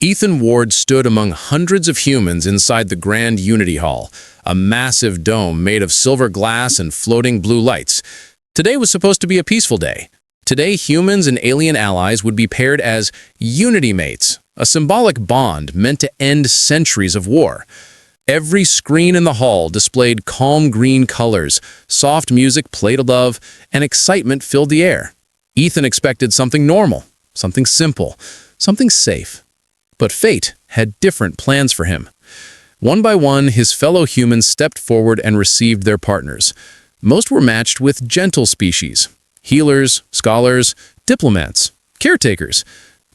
Ethan Ward stood among hundreds of humans inside the Grand Unity Hall, a massive dome made of silver glass and floating blue lights. Today was supposed to be a peaceful day. Today, humans and alien allies would be paired as Unity Mates, a symbolic bond meant to end centuries of war. Every screen in the hall displayed calm green colors, soft music played above, and excitement filled the air. Ethan expected something normal, something simple, something safe. But fate had different plans for him. One by one, his fellow humans stepped forward and received their partners. Most were matched with gentle species: healers, scholars, diplomats, caretakers.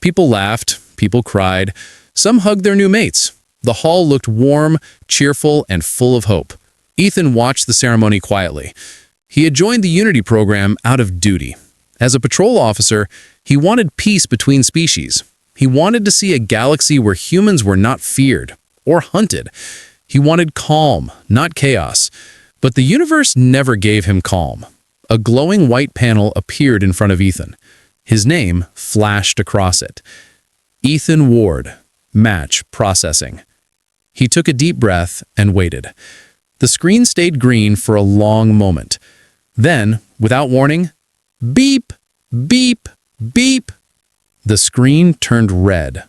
People laughed, people cried, some hugged their new mates. The hall looked warm, cheerful, and full of hope. Ethan watched the ceremony quietly. He had joined the Unity program out of duty. As a patrol officer, he wanted peace between species. He wanted to see a galaxy where humans were not feared or hunted. He wanted calm, not chaos. But the universe never gave him calm. A glowing white panel appeared in front of Ethan. His name flashed across it. Ethan Ward, match processing. He took a deep breath and waited. The screen stayed green for a long moment. Then, without warning, beep, beep, beep. The screen turned red.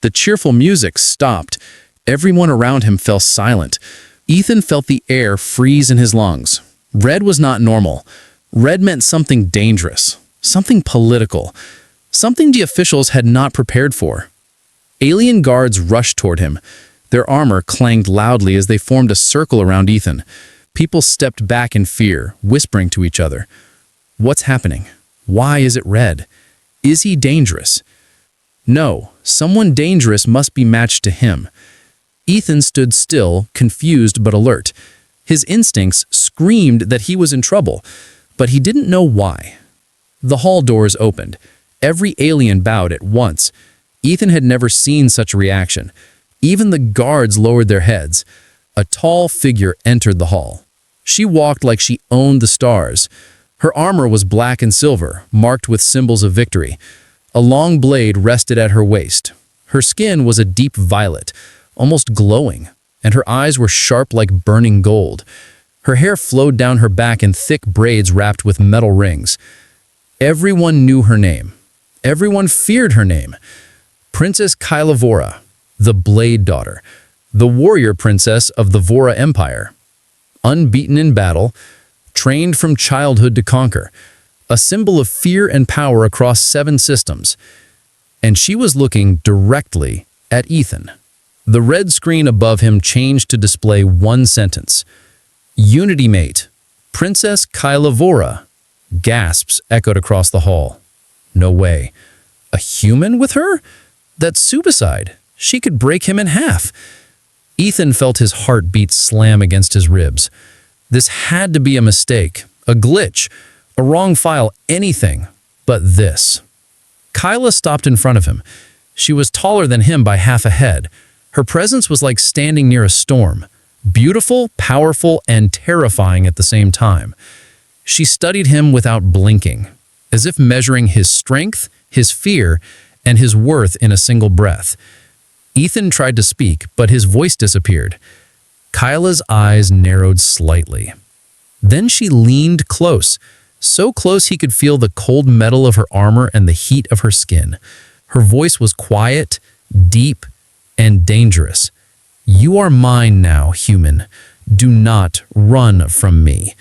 The cheerful music stopped. Everyone around him fell silent. Ethan felt the air freeze in his lungs. Red was not normal. Red meant something dangerous, something political, something the officials had not prepared for. Alien guards rushed toward him. Their armor clanged loudly as they formed a circle around Ethan. People stepped back in fear, whispering to each other. What's happening? Why is it red? Is he dangerous? No, someone dangerous must be matched to him. Ethan stood still, confused but alert. His instincts screamed that he was in trouble, but he didn't know why. The hall doors opened. Every alien bowed at once. Ethan had never seen such a reaction. Even the guards lowered their heads. A tall figure entered the hall. She walked like she owned the stars. Her armor was black and silver, marked with symbols of victory. A long blade rested at her waist. Her skin was a deep violet, almost glowing, and her eyes were sharp like burning gold. Her hair flowed down her back in thick braids wrapped with metal rings. Everyone knew her name. Everyone feared her name. Princess Kyla Vora, the Blade Daughter, the warrior princess of the Vora Empire. Unbeaten in battle, trained from childhood to conquer, a symbol of fear and power across 7 systems. And she was looking directly at Ethan. The red screen above him changed to display one sentence. Unity Mate, Princess Kyla Vora. Gasps echoed across the hall. No way. A human with her? That's suicide. She could break him in half. Ethan felt his heartbeat slam against his ribs. This had to be a mistake, a glitch, a wrong file, anything but this. Kyla stopped in front of him. She was taller than him by half a head. Her presence was like standing near a storm, beautiful, powerful, and terrifying at the same time. She studied him without blinking, as if measuring his strength, his fear, and his worth in a single breath. Ethan tried to speak, but his voice disappeared. Kyla's eyes narrowed slightly. Then she leaned close, so close he could feel the cold metal of her armor and the heat of her skin. Her voice was quiet, deep, and dangerous. You are mine now, human. Do not run from me.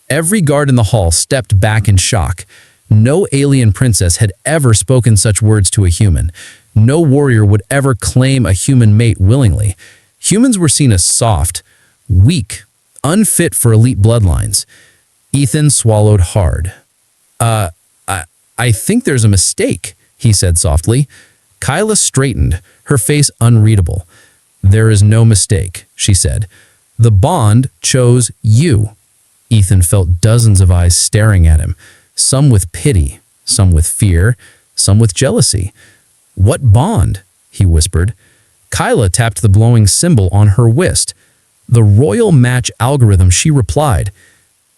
Every guard in the hall stepped back in shock. No alien princess had ever spoken such words to a human. No warrior would ever claim a human mate willingly. Humans were seen as soft, weak, unfit for elite bloodlines. Ethan swallowed hard. I think there's a mistake, he said softly. Kyla straightened, her face unreadable. There is no mistake, she said. The bond chose you. Ethan felt dozens of eyes staring at him, some with pity, some with fear, some with jealousy. What bond? He whispered. Kyla tapped the glowing symbol on her wrist. The royal match algorithm, she replied.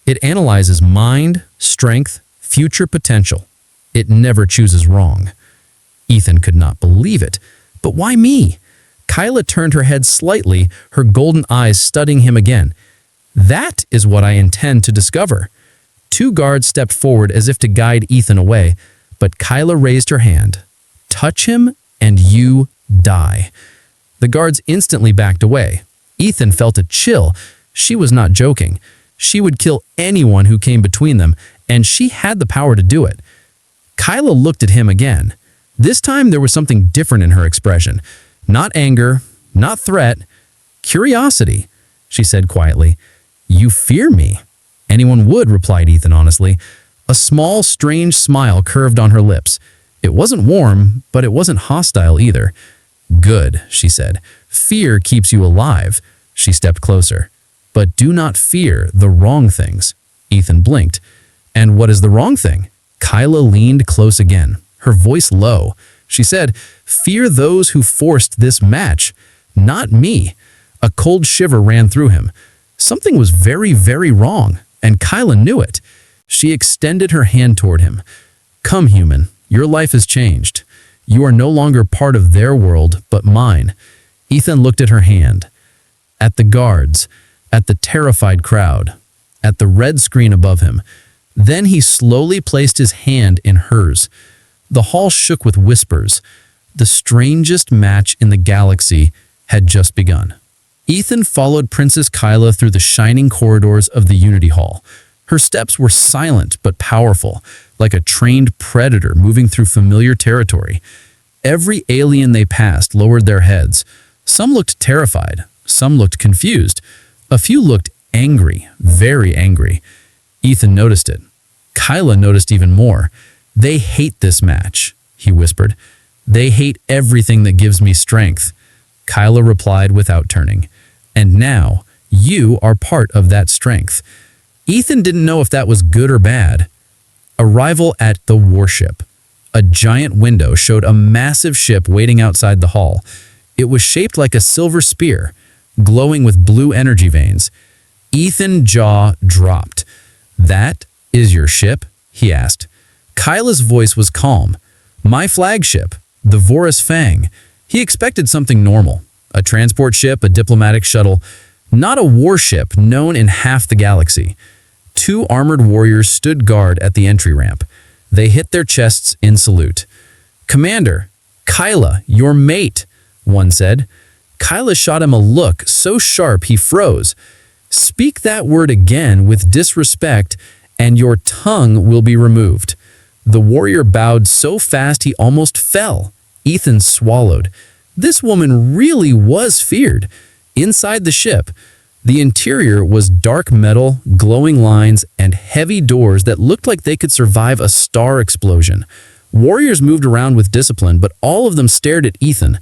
It analyzes mind, strength, future potential. It never chooses wrong. Ethan could not believe it, But why me? Kyla turned her head slightly, her golden eyes studying him again. That is what I intend to discover. Two guards stepped forward as if to guide Ethan away, but Kyla raised her hand. Touch him and you die. The guards instantly backed away. Ethan felt a chill. She was not joking. She would kill anyone who came between them, and she had the power to do it. Kyla looked at him again. This time there was something different in her expression. Not anger, not threat, curiosity. She said quietly, "You fear me." "Anyone would," replied Ethan honestly. A small, strange smile curved on her lips. It wasn't warm, but it wasn't hostile either. "Good," she said. "Fear keeps you alive." She stepped closer. "But do not fear the wrong things." Ethan blinked. "And what is the wrong thing?" Kyla leaned close again, her voice low. She said, "Fear those who forced this match, not me." A cold shiver ran through him. Something was very, very wrong, and Kyla knew it. She extended her hand toward him. "Come, human, your life has changed. You are no longer part of their world, but mine." Ethan looked at her hand, at the guards, at the terrified crowd, at the red screen above him. Then he slowly placed his hand in hers. The hall shook with whispers. The strangest match in the galaxy had just begun. Ethan followed Princess Kyla through the shining corridors of the Unity Hall. Her steps were silent but powerful, like a trained predator moving through familiar territory. Every alien they passed lowered their heads. Some looked terrified, some looked confused. A few looked angry, very angry. Ethan noticed it. Kyla noticed even more. "They hate this match," he whispered. "They hate everything that gives me strength." Kyla replied without turning. "And now, you are part of that strength." Ethan didn't know if that was good or bad. Arrival at the warship. A giant window showed a massive ship waiting outside the hall. It was shaped like a silver spear, glowing with blue energy veins. Ethan's jaw dropped. "That is your ship?" he asked. Kyla's voice was calm. "My flagship, the Vorus Fang." He expected something normal. A transport ship, a diplomatic shuttle. Not a warship known in half the galaxy. Two armored warriors stood guard at the entry ramp. They hit their chests in salute. "Commander, Kyla, your mate," one said. Kyla shot him a look so sharp he froze. "Speak that word again with disrespect, and your tongue will be removed." The warrior bowed so fast he almost fell. Ethan swallowed. This woman really was feared. Inside the ship, the interior was dark metal, glowing lines, and heavy doors that looked like they could survive a star explosion. Warriors moved around with discipline, but all of them stared at Ethan.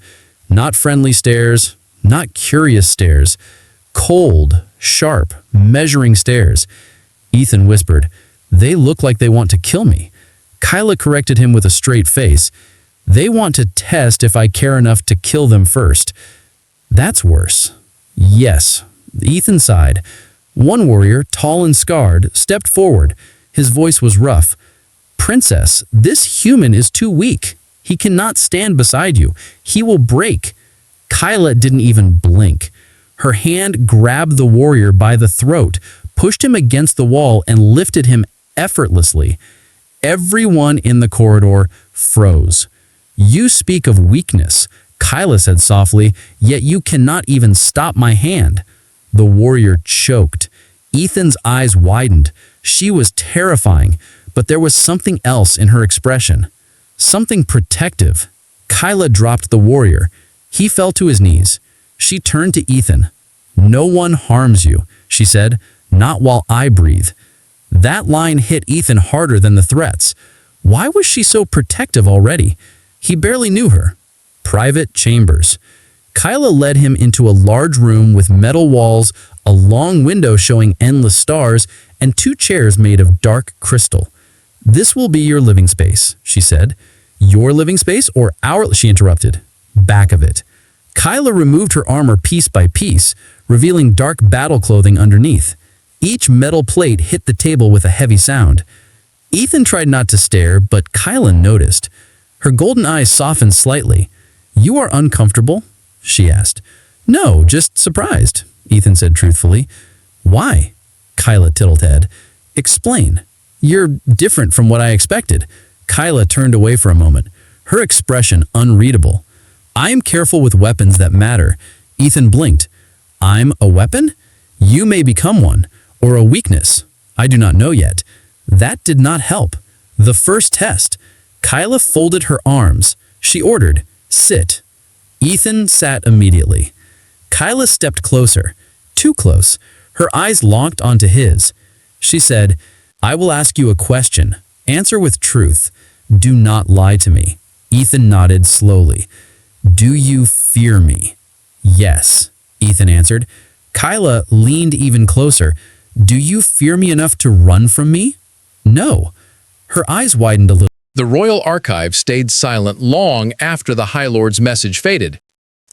Not friendly stares, not curious stares. Cold, sharp, measuring stares. Ethan whispered, "They look like they want to kill me." Kyla corrected him with a straight face. "They want to test if I care enough to kill them first." "That's worse." "Yes." Ethan sighed. One warrior, tall and scarred, stepped forward. His voice was rough. "Princess, this human is too weak. He cannot stand beside you. He will break." Kyla didn't even blink. Her hand grabbed the warrior by the throat, pushed him against the wall, and lifted him effortlessly. Everyone in the corridor froze. "You speak of weakness," Kyla said softly, "yet you cannot even stop my hand." The warrior choked. Ethan's eyes widened. She was terrifying, but there was something else in her expression. Something protective. Kyla dropped the warrior. He fell to his knees. She turned to Ethan. "No one harms you," she said, "not while I breathe." That line hit Ethan harder than the threats. Why was she so protective already? He barely knew her. Private chambers. Kyla led him into a large room with metal walls, a long window showing endless stars, and two chairs made of dark crystal. "This will be your living space," she said. "Your living space or our?" she interrupted. "Back of it." Kyla removed her armor piece by piece, revealing dark battle clothing underneath. Each metal plate hit the table with a heavy sound. Ethan tried not to stare, but Kyla noticed. Her golden eyes softened slightly. "You are uncomfortable?" she asked. "No, just surprised," Ethan said truthfully. "Why?" Kyla tittled head. "Explain. You're different from what I expected." Kyla turned away for a moment, her expression unreadable. "I am careful with weapons that matter." Ethan blinked. "I'm a weapon? You may become one, or a weakness. I do not know yet." That did not help. The first test. Kyla folded her arms. She ordered, "Sit." Ethan sat immediately. Kyla stepped closer, too close. Her eyes locked onto his. She said, "I will ask you a question. Answer with truth. Do not lie to me." Ethan nodded slowly. "Do you fear me?" "Yes," Ethan answered. Kyla leaned even closer. "Do you fear me enough to run from me?" "No." Her eyes widened a little. The royal archive stayed silent long after the High Lord's message faded.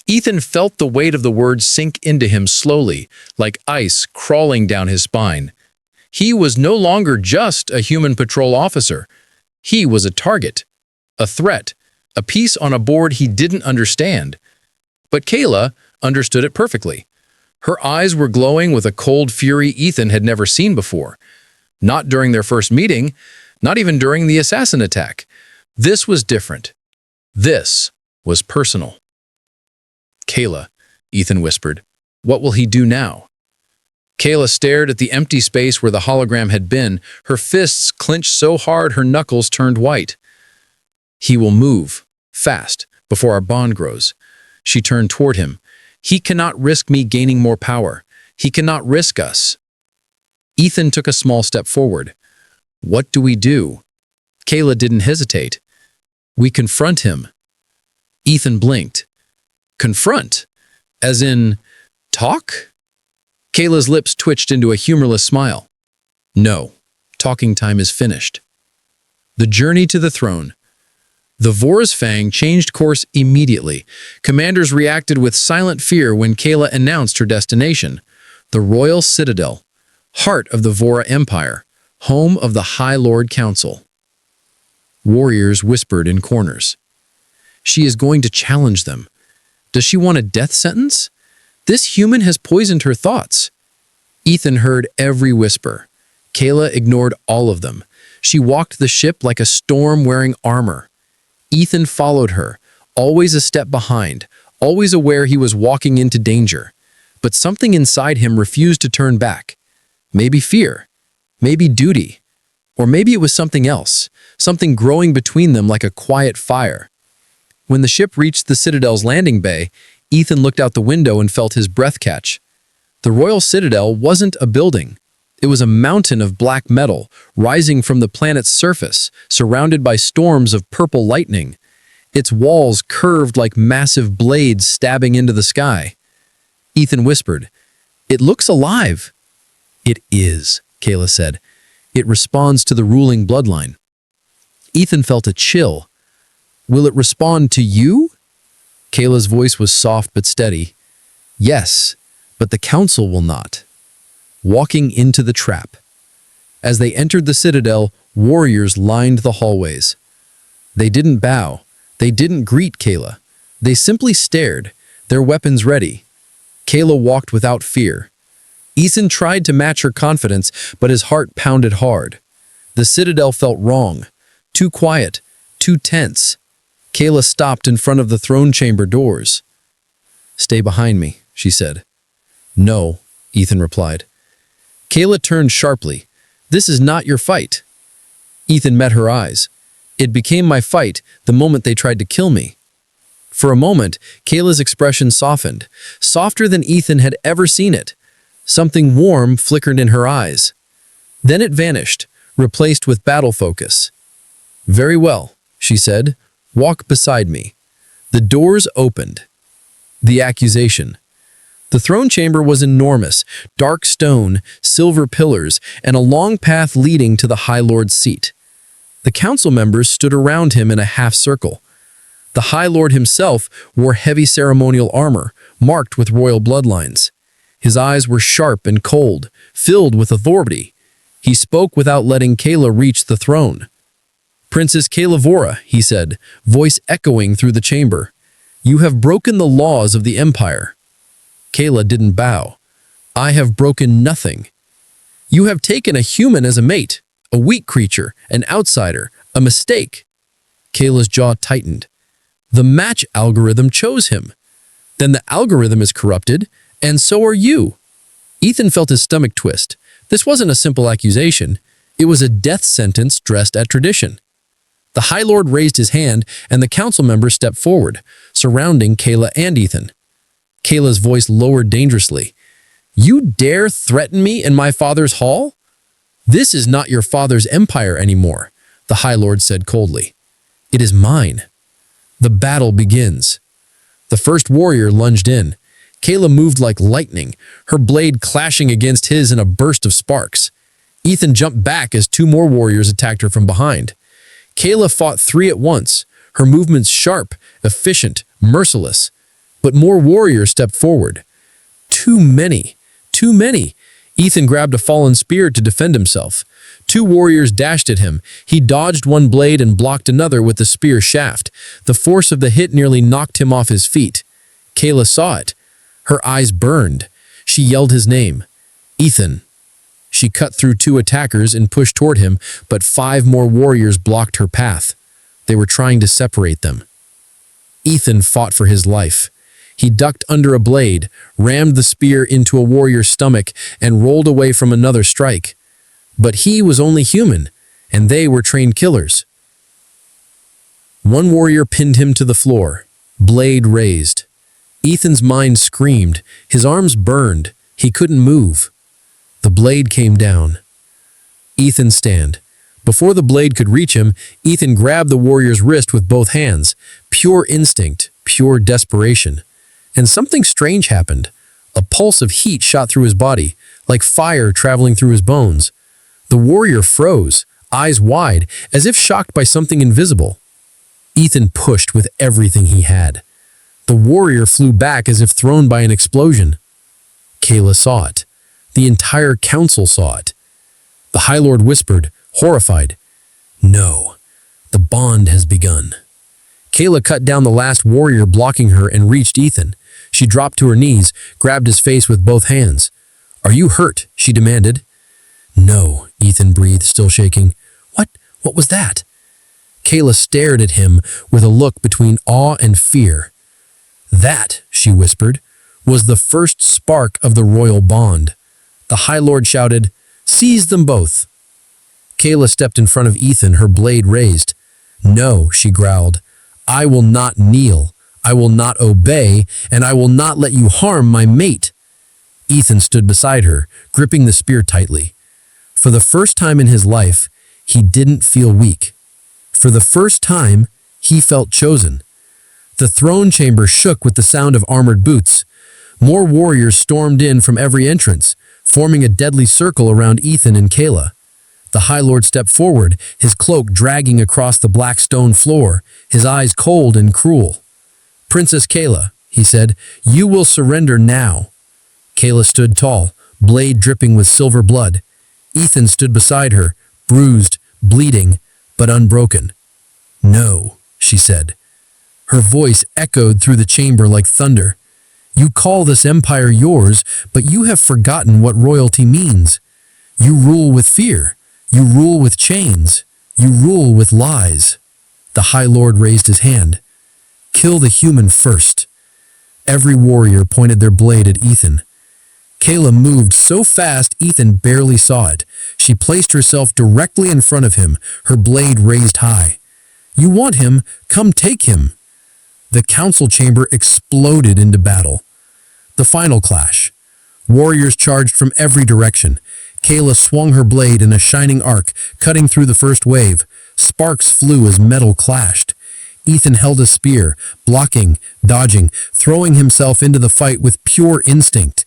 Ethan felt the weight of the words sink into him slowly, like ice crawling down his spine. He was no longer just a human patrol officer. He was a target, a threat, a piece on a board he didn't understand. But Kayla understood it perfectly. Her eyes were glowing with a cold fury Ethan had never seen before. Not during their first meeting, not even during the assassin attack. This was different. This was personal. "Kayla," Ethan whispered, "what will he do now?" Kayla stared at the empty space where the hologram had been, her fists clenched so hard her knuckles turned white. "He will move, fast, before our bond grows." She turned toward him. "He cannot risk me gaining more power. He cannot risk us." Ethan took a small step forward. "What do we do?" Kayla didn't hesitate. "We confront him." Ethan blinked. "Confront? As in, talk?" Kayla's lips twitched into a humorless smile. "No, talking time is finished." The journey to the throne. The Vora's Fang changed course immediately. Commanders reacted with silent fear when Kayla announced her destination, the Royal Citadel, heart of the Vora Empire, home of the High Lord Council. Warriors whispered in corners. "She is going to challenge them. Does she want a death sentence? This human has poisoned her thoughts." Ethan heard every whisper. Kayla ignored all of them. She walked the ship like a storm wearing armor. Ethan followed her, always a step behind, always aware he was walking into danger. But something inside him refused to turn back. Maybe fear, maybe duty, or maybe it was something else, something growing between them like a quiet fire. When the ship reached the Citadel's landing bay, Ethan looked out the window and felt his breath catch. The Royal Citadel wasn't a building. It was a mountain of black metal, rising from the planet's surface, surrounded by storms of purple lightning. Its walls curved like massive blades stabbing into the sky. Ethan whispered, "It looks alive." "It is," Kayla said. "It responds to the ruling bloodline." Ethan felt a chill. "Will it respond to you?" Kayla's voice was soft but steady. "Yes, but the council will not." Walking into the trap. As they entered the Citadel, warriors lined the hallways. They didn't bow. They didn't greet Kayla. They simply stared, their weapons ready. Kayla walked without fear. Ethan tried to match her confidence, but his heart pounded hard. The Citadel felt wrong. Too quiet, too tense. Kayla stopped in front of the throne chamber doors. "Stay behind me," she said. "No," Ethan replied. Kayla turned sharply. "This is not your fight." Ethan met her eyes. "It became my fight the moment they tried to kill me." For a moment, Kayla's expression softened, softer than Ethan had ever seen it. Something warm flickered in her eyes. Then it vanished, replaced with battle focus. "Very well," she said. "Walk beside me." The doors opened. The accusation. The throne chamber was enormous, dark stone, silver pillars, and a long path leading to the High Lord's seat. The council members stood around him in a half circle. The High Lord himself wore heavy ceremonial armor, marked with royal bloodlines. His eyes were sharp and cold, filled with authority. He spoke without letting Kayla reach the throne. "Princess Kayla Vora," he said, voice echoing through the chamber. You have broken the laws of the Empire. Kayla didn't bow. I have broken nothing. You have taken a human as a mate, a weak creature, an outsider, a mistake. Kayla's jaw tightened. The match algorithm chose him. Then the algorithm is corrupted, and so are you. Ethan felt his stomach twist. This wasn't a simple accusation. It was a death sentence dressed at tradition. The High Lord raised his hand, and the council members stepped forward, surrounding Kayla and Ethan. Kayla's voice lowered dangerously. You dare threaten me in my father's hall? This is not your father's empire anymore, the High Lord said coldly. It is mine. The battle begins. The first warrior lunged in. Kayla moved like lightning, her blade clashing against his in a burst of sparks. Ethan jumped back as two more warriors attacked her from behind. Kayla fought three at once, her movements sharp, efficient, merciless. But more warriors stepped forward. Too many. Ethan grabbed a fallen spear to defend himself. Two warriors dashed at him. He dodged one blade and blocked another with the spear shaft. The force of the hit nearly knocked him off his feet. Kayla saw it. Her eyes burned. She yelled his name. Ethan. She cut through two attackers and pushed toward him, but five more warriors blocked her path. They were trying to separate them. Ethan fought for his life. He ducked under a blade, rammed the spear into a warrior's stomach, and rolled away from another strike. But he was only human, and they were trained killers. One warrior pinned him to the floor, blade raised. Ethan's mind screamed. His arms burned. He couldn't move. The blade came down. Ethan stand. Before the blade could reach him, Ethan grabbed the warrior's wrist with both hands. Pure instinct, pure desperation. And something strange happened. A pulse of heat shot through his body, like fire traveling through his bones. The warrior froze, eyes wide, as if shocked by something invisible. Ethan pushed with everything he had. The warrior flew back as if thrown by an explosion. Kayla saw it. The entire council saw it. The High Lord whispered, horrified, "No, the bond has begun." Kayla cut down the last warrior blocking her and reached Ethan. She dropped to her knees, grabbed his face with both hands. "Are you hurt?" she demanded. "No," Ethan breathed, still shaking. What was that?" Kayla stared at him with a look between awe and fear. "That," she whispered, "was the first spark of the royal bond." The High Lord shouted, "Seize them both." Kayla stepped in front of Ethan, her blade raised. "No," she growled. "I will not kneel. I will not obey, and I will not let you harm my mate." Ethan stood beside her, gripping the spear tightly. For the first time in his life, he didn't feel weak. For the first time, he felt chosen. The throne chamber shook with the sound of armored boots. More warriors stormed in from every entrance, forming a deadly circle around Ethan and Kayla. The High Lord stepped forward, his cloak dragging across the black stone floor, his eyes cold and cruel. "Princess Kayla," he said, "you will surrender now." Kayla stood tall, blade dripping with silver blood. Ethan stood beside her, bruised, bleeding, but unbroken. "No," she said. Her voice echoed through the chamber like thunder. "You call this empire yours, but you have forgotten what royalty means. You rule with fear. You rule with chains. You rule with lies." The High Lord raised his hand. "Kill the human first." Every warrior pointed their blade at Ethan. Kayla moved so fast Ethan barely saw it. She placed herself directly in front of him, her blade raised high. "You want him? Come take him." The council chamber exploded into battle. The final clash. Warriors charged from every direction. Kayla swung her blade in a shining arc, cutting through the first wave. Sparks flew as metal clashed. Ethan held a spear, blocking, dodging, throwing himself into the fight with pure instinct.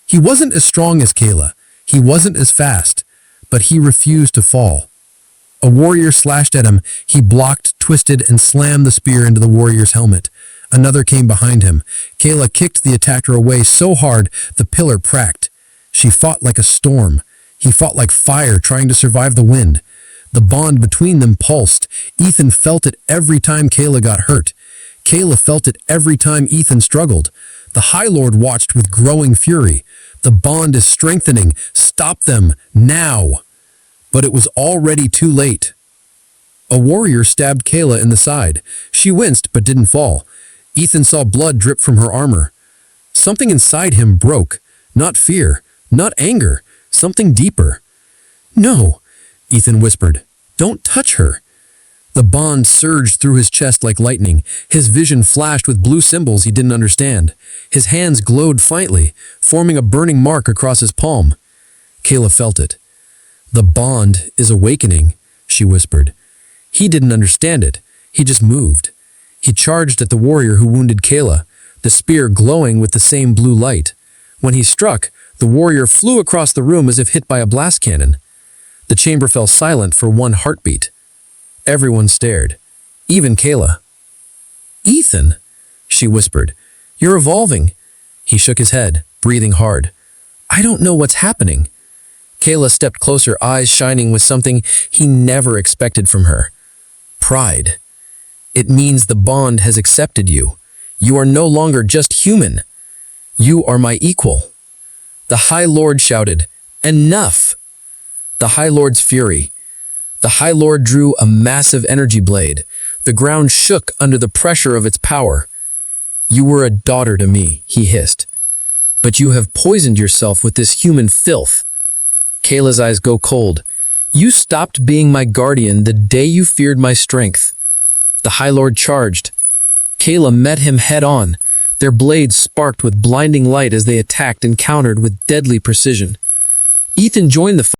He wasn't as strong as Kayla. He wasn't as fast, but he refused to fall. A warrior slashed at him. He blocked, twisted, and slammed the spear into the warrior's helmet. Another came behind him. Kayla kicked the attacker away so hard the pillar cracked. She fought like a storm. He fought like fire, trying to survive the wind. The bond between them pulsed. Ethan felt it every time Kayla got hurt. Kayla felt it every time Ethan struggled. The High Lord watched with growing fury. The bond is strengthening. Stop them, now. But it was already too late. A warrior stabbed Kayla in the side. She winced but didn't fall. Ethan saw blood drip from her armor. Something inside him broke. Not fear, not anger, something deeper. "No," Ethan whispered. "Don't touch her." The bond surged through his chest like lightning. His vision flashed with blue symbols he didn't understand. His hands glowed faintly, forming a burning mark across his palm. Kayla felt it. "The bond is awakening," she whispered. He didn't understand it. He just moved. He charged at the warrior who wounded Kayla, the spear glowing with the same blue light. When he struck, the warrior flew across the room as if hit by a blast cannon. The chamber fell silent for one heartbeat. Everyone stared, even Kayla. "Ethan," she whispered, "you're evolving." He shook his head, breathing hard. "I don't know what's happening." Kayla stepped closer, eyes shining with something he never expected from her. Pride. "It means the bond has accepted you. You are no longer just human. You are my equal." The High Lord shouted, "Enough!" The High Lord's fury. The High Lord drew a massive energy blade. The ground shook under the pressure of its power. "You were a daughter to me," he hissed. "But you have poisoned yourself with this human filth." Kayla's eyes go cold. "You stopped being my guardian the day you feared my strength." The High Lord charged. Kayla met him head-on. Their blades sparked with blinding light as they attacked and countered with deadly precision. Ethan joined the